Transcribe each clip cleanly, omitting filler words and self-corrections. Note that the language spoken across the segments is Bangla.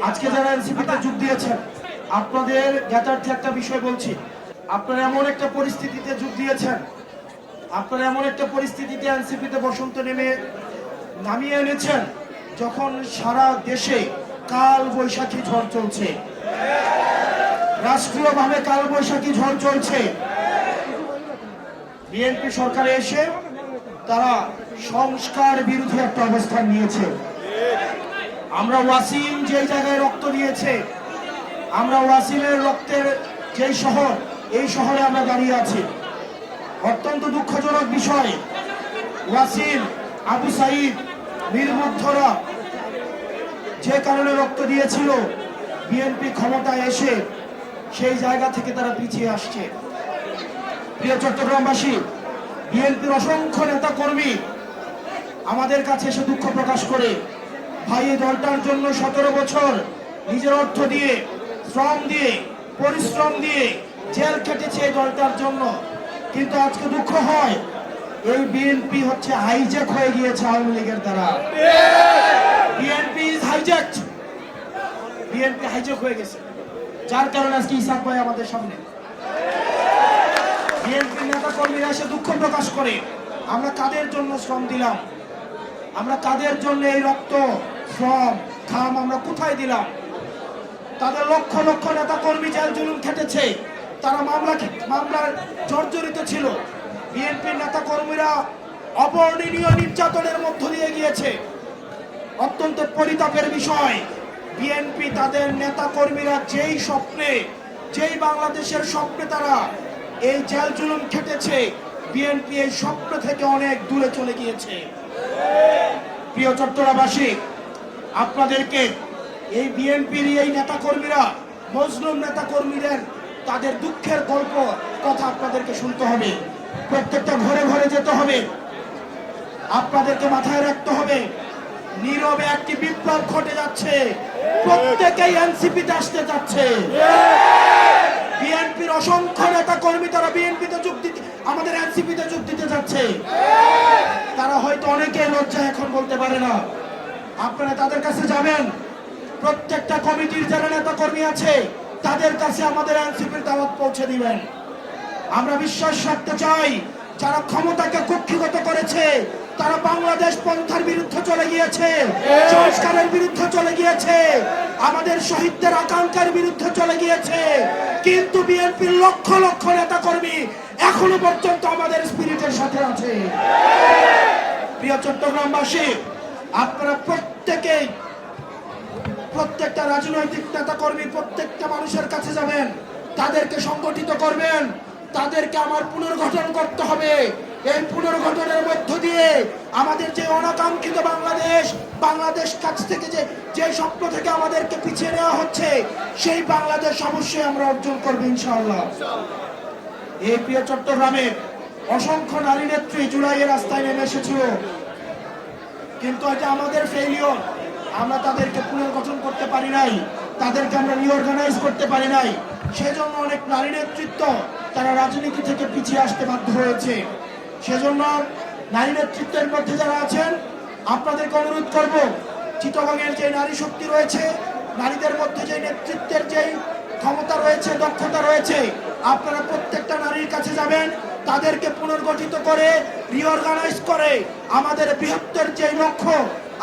আজকে যারা এনসিপিতে যোগ দিয়েছেন, আপনাদের জ্ঞাতার্থে একটা বিষয় বলছি। আপনারা এমন একটা পরিস্থিতিতে যোগ দিয়েছেন, আপনারা এমন একটা পরিস্থিতিতে এনসিপিতে বসন্ত নামিয়ে এনেছেন যখন সারা দেশে কাল বৈশাখী ঝড় চলছে, রাষ্ট্রীয়ভাবে কাল বৈশাখী ঝড় চলছে। বিএনপি সরকারে এসে তারা সংস্কার বিরোধী একটা অবস্থান নিয়েছে। আমরা ওয়াসিম যেই জায়গায় রক্ত দিয়েছে, আমরা ওয়াসিমের রক্তের যেই শহর, এই শহরে আমরা দাঁড়িয়ে আছি। অত্যন্ত দুঃখজনক বিষয়, ওয়াসিম, আবু সাইদ, মীর মুগ্ধরা যে কারণে রক্ত দিয়েছিল, বিএনপি ক্ষমতায় এসে সেই জায়গা থেকে তারা পিছিয়ে আসছে। প্রিয় চট্টগ্রামবাসী, বিএনপির অসংখ্য নেতা কর্মী আমাদের কাছে এসে দুঃখ প্রকাশ করে, ভাই এই দলটার জন্য 17 বছর নিজের অর্থ দিয়ে, শ্রম দিয়ে, পরিশ্রম দিয়ে জেল কেটেছে এই দলটার জন্য, কিন্তু আজকে দুঃখ হয় এই বিএনপি হচ্ছে হাইজ্যাক হয়ে গিয়েছে আওয়ামী লীগের দ্বারা। বিএনপি হাইজ্যাক হয়ে গেছে, যার কারণে আজকে ইসাক ভাই আমাদের সামনে। বিএনপি নেতা কর্মীরা এসে দুঃখ প্রকাশ করে, আমরা কাদের জন্য শ্রম দিলাম, আমরা কাদের জন্য এই রক্ত, শ্রম, ঘাম আমরা কোথায় দিলাম। তাদের লক্ষ লক্ষ নেতা কর্মী জেল জুলুম খেটেছে, তারা মামলার জর্জরিত ছিল। বিএনপির নেতা কর্মীরা অবর্ণনীয় নির্যাতনের মধ্য দিয়ে গিয়েছে। অত্যন্ত পরিতাপের বিষয়, বিএনপি তাদের নেতা কর্মীরা যেই স্বপ্নে, যেই বাংলাদেশের স্বপ্নে তারা এই জেল জুলুম খেটেছে, বিএনপি এই স্বপ্ন থেকে অনেক দূরে চলে গিয়েছে। প্রিয় চট্টগ্রামবাসী, আপনাদেরকে এই বিএনপির এই নেতা কর্মীরা, মজলুম নেতা কর্মীদের তাদের দুঃখের গল্প কথা আপনাদেরকে শুনতে হবে। প্রত্যেকটা ঘরে ঘরে যেতে হবে, আপনাদেরকে মাথায় রাখতে হবে নীরবে একটি বিপ্লব ঘটে যাচ্ছে। প্রত্যেকেই এনসিপিতে আসতে যাচ্ছে। বিএনপির অসংখ্য নেতা কর্মী তারা বিএনপিতে যোগ দিতে, আমাদের এনসিপিতে যোগ দিতে যাচ্ছে। তারা হয়তো অনেকে লজ্জা এখন বলতে পারে না। আপনারা তাদের কাছে যাবেন, প্রত্যেকটা কমিটির যারা নেতা কর্মী আছে তাদের কাছে আমাদের এনসিপির দাওয়াত পৌঁছে দিবেন। আমরা বিশ্বাস রাখতে চাই, যারা ক্ষমতাকে কুক্ষিগত করেছে তারা বাংলাদেশ পন্থার বিরুদ্ধে চলে গিয়েছে, সংস্কারের বিরুদ্ধে চলে গিয়েছে, আমাদের শহীদদের আকাঙ্ক্ষার বিরুদ্ধে চলে গিয়েছে। কিন্তু বিএনপির লক্ষ লক্ষ নেতা কর্মী এখনো পর্যন্ত আমাদের স্পিরিটের সাথে আছে। প্রিয় চট্টগ্রামবাসী, আপনারা প্রত্যেকেই, প্রত্যেকটা রাজনৈতিক নেতা কর্মী প্রত্যেকটা মানুষের কাছে যাবেন, তাদেরকে সংগঠিত করবেন, তাদেরকে আমার পুনর্গঠন করতে হবে। এই পুনর্গঠনের মধ্য দিয়ে আমাদের যে অনাকাঙ্ক্ষিত বাংলাদেশ কাছ থেকে যে স্বপ্ন থেকে আমাদেরকে পিছিয়ে নেওয়া হচ্ছে, সেই বাংলাদেশ অবশ্যই আমরা অর্জন করবো ইনশাআল্লাহ। এই প্রিয় চট্টগ্রামের অসংখ্য নারী নেত্রী জুলাইয়ের রাস্তায় নেমে এসেছিল, কিন্তু এটা আমাদের ফেইলিওর। আমরা তাদেরকে পুনর্গঠন করতে পারি নাই, তাদেরকে আমরা রিঅর্গানাইজ করতে পারি নাই। সেজন্য অনেক নারী নেতৃত্ব তারা রাজনীতি থেকে পিছিয়ে আসতে বাধ্য হয়েছে। সেজন্য নারী নেতৃত্বের মধ্যে যারা আছেন, আপনাদেরকে অনুরোধ করব, চিটাগংয়ের যে নারী শক্তি রয়েছে, নারীদের মধ্যে যে নেতৃত্বের যেই ক্ষমতা রয়েছে, দক্ষতা রয়েছে, আপনারা প্রত্যেকটা নারীর কাছে যাবেন, তাদেরকে পুনর্গঠিত করে, রিঅর্গানাইজ করে আমাদের বৃহত্তর যে লক্ষ্য,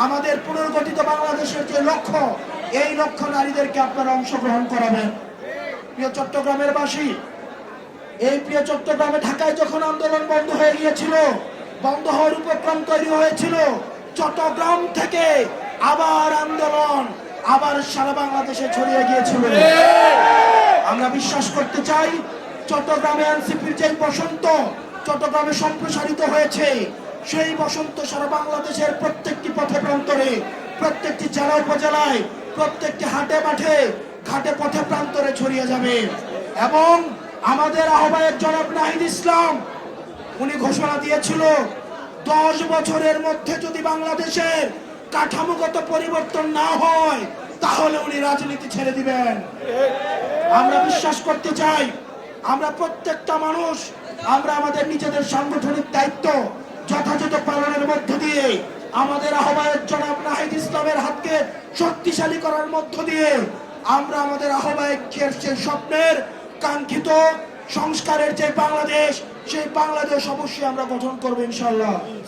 আমাদের পুনর্গঠিত বাংলাদেশের যে লক্ষ্য, এই লক্ষ্য নারীদেরকে আপনারা অংশগ্রহণ করাবেন। প্রিয় চট্টগ্রামের বাসী, এই প্রিয় চট্টগ্রামে ঢাকায় যখন আন্দোলন বন্ধ হয়ে গিয়েছিল, বন্ধ হওয়ার উপক্রম তৈরি হয়েছিল, চট্টগ্রাম থেকে আবার আন্দোলন আবার সারা বাংলাদেশে ছড়িয়ে গিয়েছিল। আমরা বিশ্বাস করতে চাই, চট্টগ্রামে এনসিপির যে বসন্ত চট্টগ্রামে সম্প্রসারিত হয়েছে, সেই বসন্ত সারা বাংলাদেশের প্রত্যেকটি পথে প্রান্তরে, প্রত্যেকটি জেলা উপজেলায়, প্রত্যেকটি হাটে মাঠে, ঘাটে পথে প্রান্তরে ছড়িয়ে যাবে। এবং আমাদের আহ্বায়ক জনাব নাহিদ ইসলাম, উনি ঘোষণা দিয়েছিল 10 বছরের মধ্যে যদি বাংলাদেশের কাঠামোগত পরিবর্তন না হয় তাহলে উনি রাজনীতি ছেড়ে দিবেন। আমরা বিশ্বাস করতে চাই, আমরা প্রত্যেকটা মানুষ আমরা আমাদের নিজেদের সাংগঠনিক দায়িত্ব যথাযথ পালনের মধ্য দিয়ে আমাদের আহ্বায়ক জনাব নাহিদ ইসলামের হাতকে শক্তিশালী করার মধ্য দিয়ে আমরা আমাদের আহ্বায়কের সেই স্বপ্নের কাঙ্ক্ষিত সংস্কারের যে বাংলাদেশ, সেই বাংলাদেশ অবশ্যই আমরা গঠন করবো ইনশাআল্লাহ।